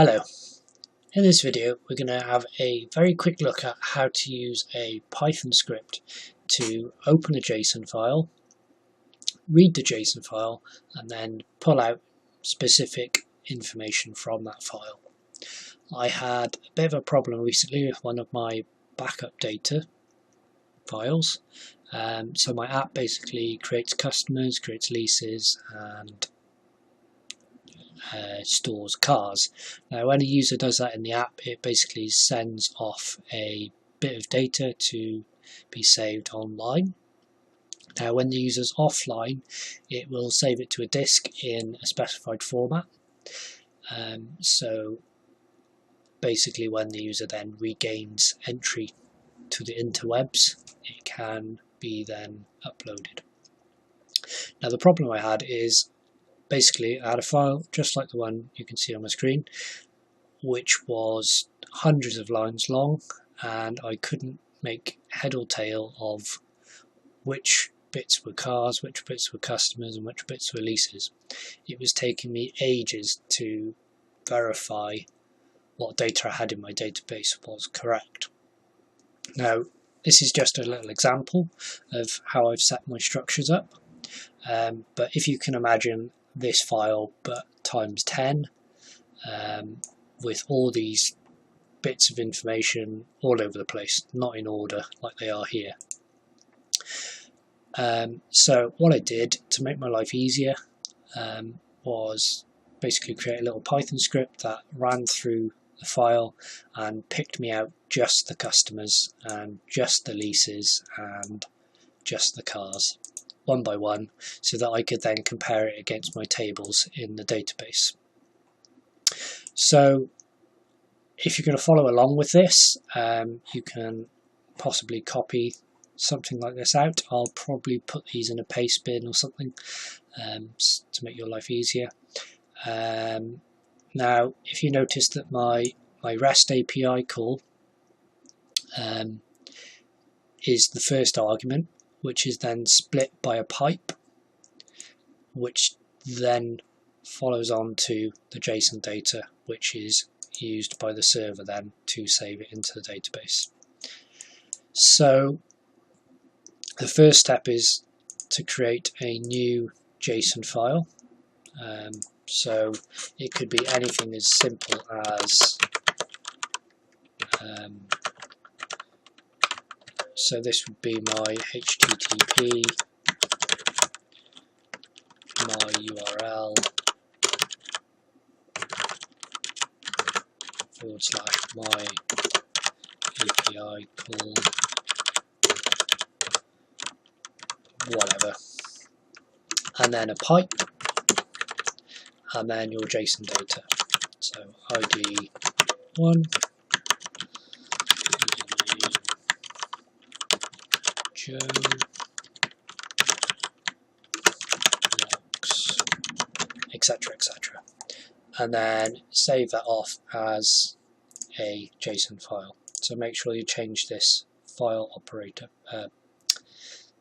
Hello, in this video we're going to have a very quick look at how to use a Python script to open a JSON file, read the JSON file and then pull out specific information from that file. I had a bit of a problem recently with one of my backup data files, so my app basically creates customers, creates leases and stores cars. Now when a user does that in the app, it basically sends off a bit of data to be saved online. Now when the user's offline, it will save it to a disk in a specified format. So basically when the user then regains entry to the interwebs, it can be then uploaded. Now the problem I had is basically I had a file just like the one you can see on my screen, which was hundreds of lines long, and I couldn't make head or tail of which bits were cars, which bits were customers and which bits were leases. It was taking me ages to verify what data I had in my database was correct. Now this is just a little example of how I've set my structures up, but if you can imagine this file but times 10, with all these bits of information all over the place, not in order like they are here. So what I did to make my life easier was basically create a little Python script that ran through the file and picked me out just the customers and just the leases and just the cars, one by one, so that I could then compare it against my tables in the database. So if you're going to follow along with this, you can possibly copy something like this out. I'll probably put these in a paste bin or something to make your life easier. Now if you notice that my REST API call is the first argument, which is then split by a pipe, which then follows on to the JSON data, which is used by the server then to save it into the database. So the first step is to create a new JSON file. So it could be anything as simple as so this would be my HTTP, my URL / my API call, whatever, and then a pipe, and then your JSON data. So ID 1, Joe, logs, etc, etc, and then save that off as a JSON file. So make sure you change this file operator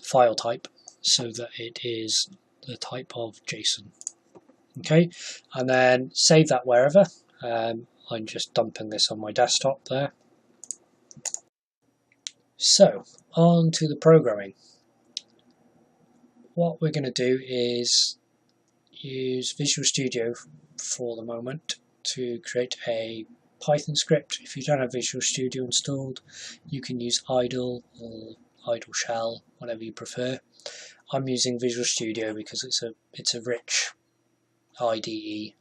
file type so that it is the type of JSON. Okay, and then save that wherever. I'm just dumping this on my desktop there. So on to the programming. What we're going to do is use Visual Studio for the moment to create a Python script. If you don't have Visual Studio installed, you can use idle or idle shell, whatever you prefer. I'm using Visual Studio because it's a rich IDE,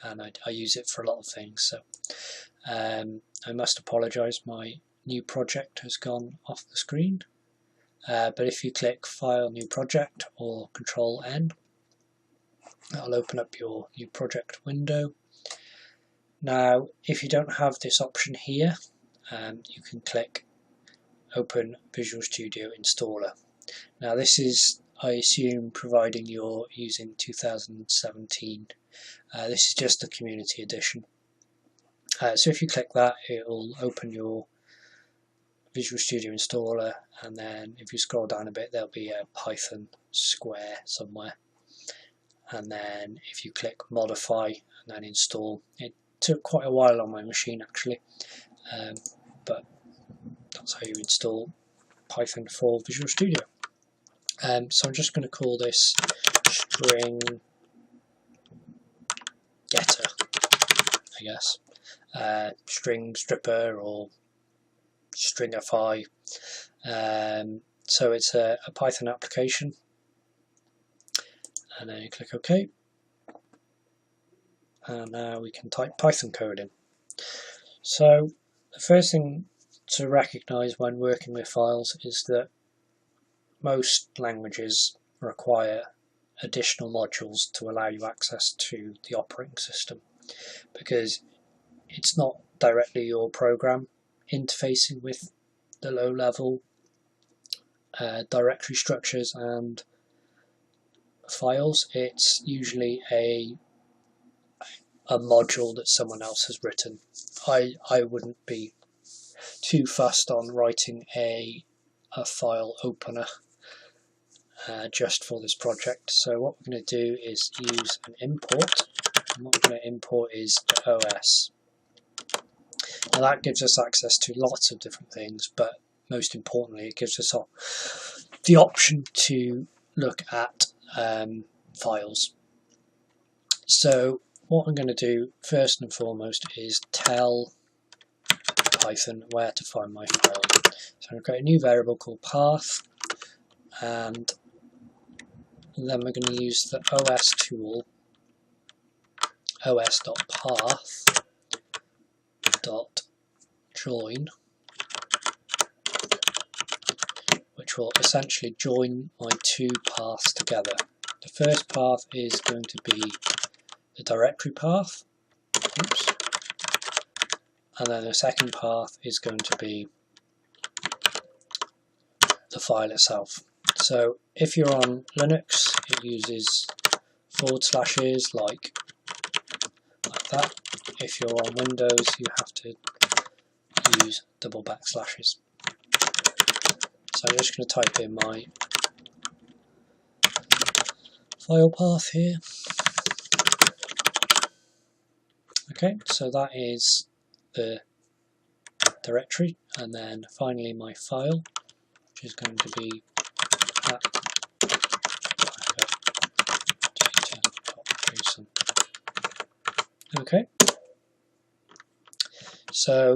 and I use it for a lot of things. So I must apologise, my new project has gone off the screen, but if you click File, New Project or Control N, that'll open up your new project window. Now if you don't have this option here, you can click Open Visual Studio Installer. Now this is, I assume, providing you're using 2017. This is just the Community Edition. So if you click that, it will open your Visual Studio Installer, and then if you scroll down a bit, there'll be a Python square somewhere, and then if you click Modify and then Install, it took quite a while on my machine actually, but that's how you install Python for Visual Studio. So I'm just going to call this string getter, I guess, string stripper or stringify. So it's a Python application, and then you click OK, and now we can type Python code in. So the first thing to recognize when working with files is that most languages require additional modules to allow you access to the operating system, because it's not directly your program interfacing with the low-level directory structures and files. It's usually a module that someone else has written. I wouldn't be too fussed on writing a file opener just for this project. So what we're going to do is use an import, and what we're going to import is the OS. Now that gives us access to lots of different things, but most importantly it gives us the option to look at files. So what I'm going to do first and foremost is tell Python where to find my file. So I'm going to create a new variable called path, and then we're going to use the OS tool, os.path.join, which will essentially join my two paths together. The first path is going to be the directory path, oops, and then the second path is going to be the file itself. So if you're on Linux, it uses // like that. If you're on Windows, you have to use double backslashes. So I'm just going to type in my file path here. Okay, so that is the directory, and then finally my file, which is going to be data.json. Okay, so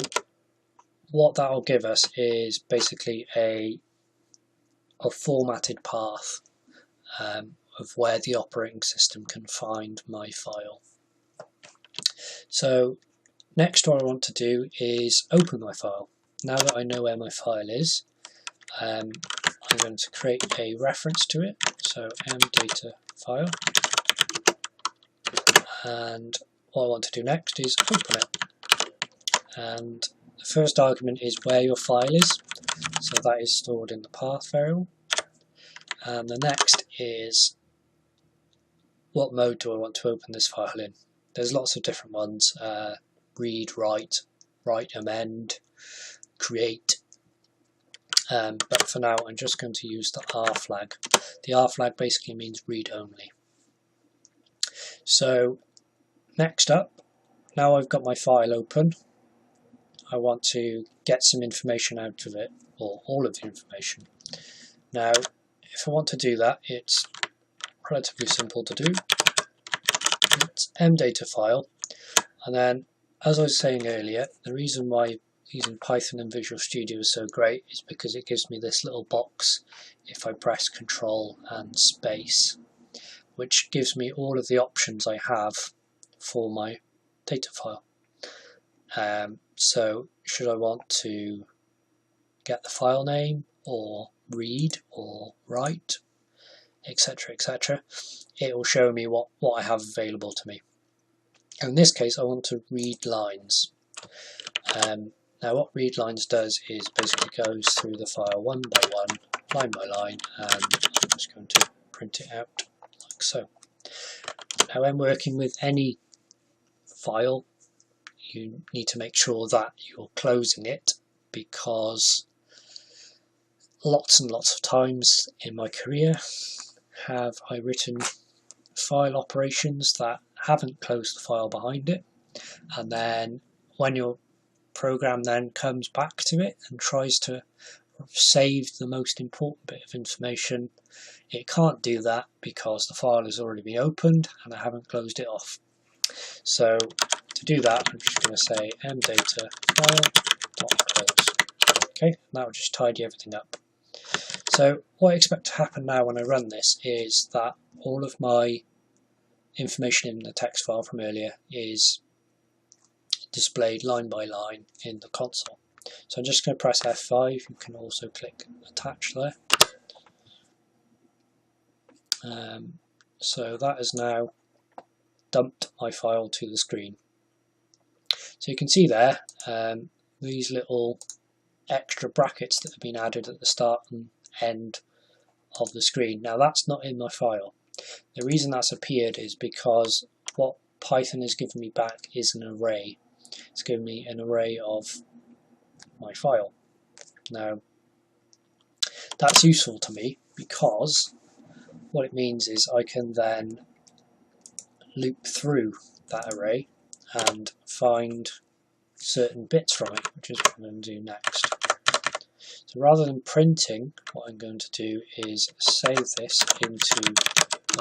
what that will give us is basically a formatted path of where the operating system can find my file. So next what I want to do is open my file. Now that I know where my file is, I'm going to create a reference to it, so mdata file, and what I want to do next is open it. And the first argument is where your file is, so that is stored in the path variable, and the next is what mode do I want to open this file in. There's lots of different ones, read, write, amend, create, but for now I'm just going to use the R flag. The R flag basically means read only. So next up, now I've got my file open, I want to get some information out of it, or all of the information. Now if I want to do that, it's relatively simple to do. It's mdata file, and then as I was saying earlier, the reason why using Python and Visual Studio is so great is because it gives me this little box if I press Control and space, which gives me all of the options I have for my data file. So should I want to get the file name, or read, or write, etc, etc, it will show me what I have available to me. In this case I want to read lines. Now what read lines does is basically goes through the file one by one, line by line, and I'm just going to print it out like so. Now when working with any file, you need to make sure that you're closing it, because lots and lots of times in my career have I written file operations that haven't closed the file behind it, and then when your program then comes back to it and tries to save the most important bit of information, it can't do that because the file has already been opened and I haven't closed it off. So to do that, I'm just going to say mdata file.close. Okay, and that will just tidy everything up. So what I expect to happen now when I run this is that all of my information in the text file from earlier is displayed line by line in the console. So I'm just going to press F5. You can also click attach there. So that has now dumped my file to the screen. So you can see there these little extra brackets that have been added at the start and end of the screen. Now that's not in my file. The reason that's appeared is because what Python has given me back is an array. It's given me an array of my file. Now that's useful to me because what it means is I can then loop through that array and find certain bits from it, which is what I'm going to do next. So rather than printing, what I'm going to do is save this into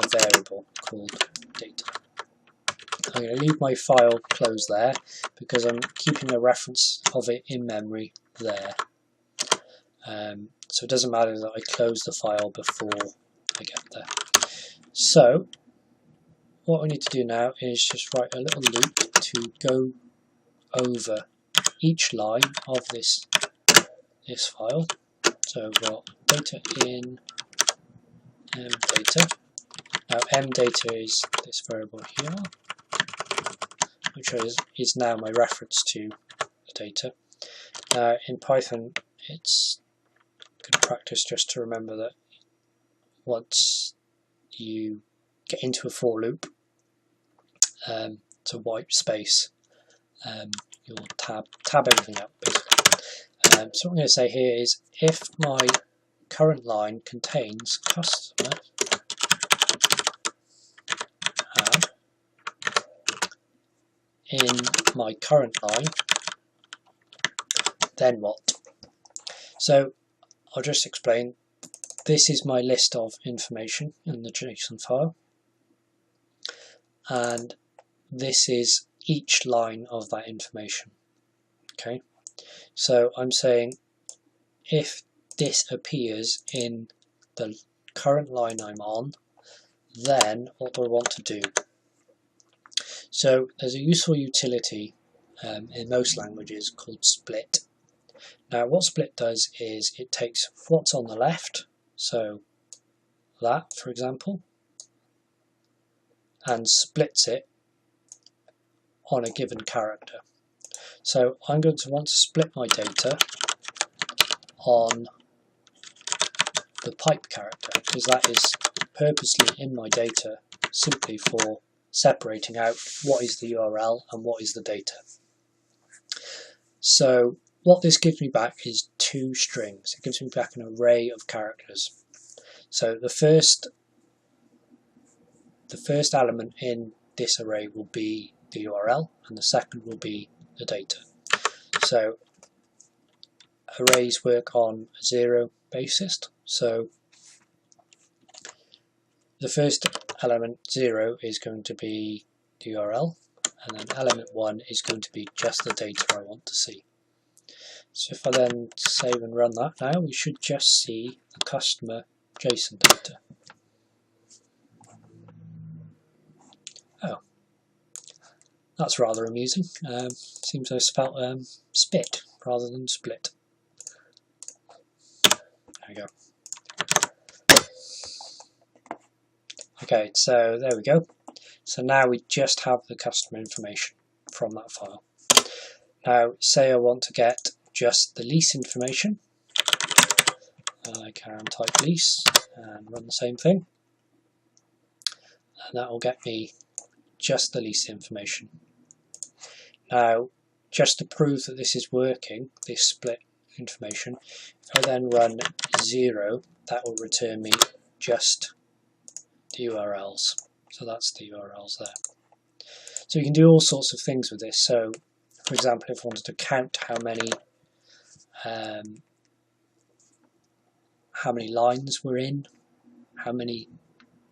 a variable called data. I'm going to leave my file closed there because I'm keeping a reference of it in memory there. So it doesn't matter that I close the file before I get there. So what we need to do now is just write a little loop to go over each line of this file. So we've got data in mdata. Now mdata is this variable here, which is now my reference to the data. In Python, it's good practice just to remember that once you get into a for loop, to wipe space, you'll tab everything up basically. So what I'm going to say here is if my current line contains customer add in my current line, then what? So I'll just explain. This is my list of information in the JSON file, and this is each line of that information. Okay, so I'm saying if this appears in the current line I'm on, then what do I want to do? So there's a useful utility in most languages called split. Now what split does is it takes what's on the left, so that for example, and splits it on a given character. So I'm going to want to split my data on the pipe character because that is purposely in my data simply for separating out what is the URL and what is the data. So what this gives me back is two strings. It gives me back an array of characters. So the first element in this array will be the URL and the second will be the data. So arrays work on a zero basis. So the first element 0 is going to be the URL, and then element 1 is going to be just the data I want to see. So if I then save and run that now, we should just see the customer JSON data. Oh, that's rather amusing. Seems I spelt spit rather than split. There we go. Okay, so there we go. So now we just have the customer information from that file. Now, say I want to get just the lease information. I can type lease and run the same thing. And that will get me just the lease information. Now, just to prove that this is working, this split information, if I then run 0, that will return me just the URLs. So that's the URLs there. So you can do all sorts of things with this. So for example, if I wanted to count how many lines were in, how many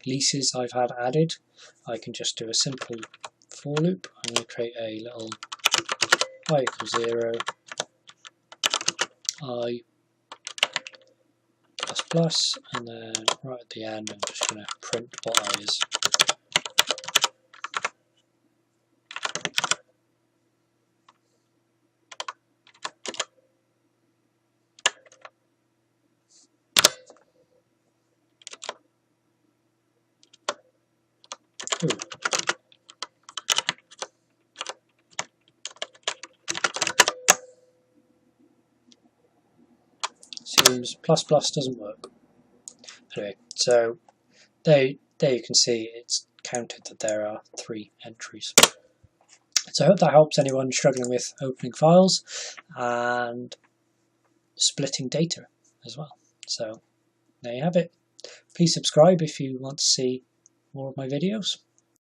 leases I've had added, I can just do a simple for loop. I'm going to create a little I equals 0, I plus plus, and then right at the end I'm just going to print what I is. Ooh. Seems plus plus doesn't work. Anyway, so there you can see it's counted that there are 3 entries. So I hope that helps anyone struggling with opening files and splitting data as well. So there you have it. Please subscribe if you want to see more of my videos.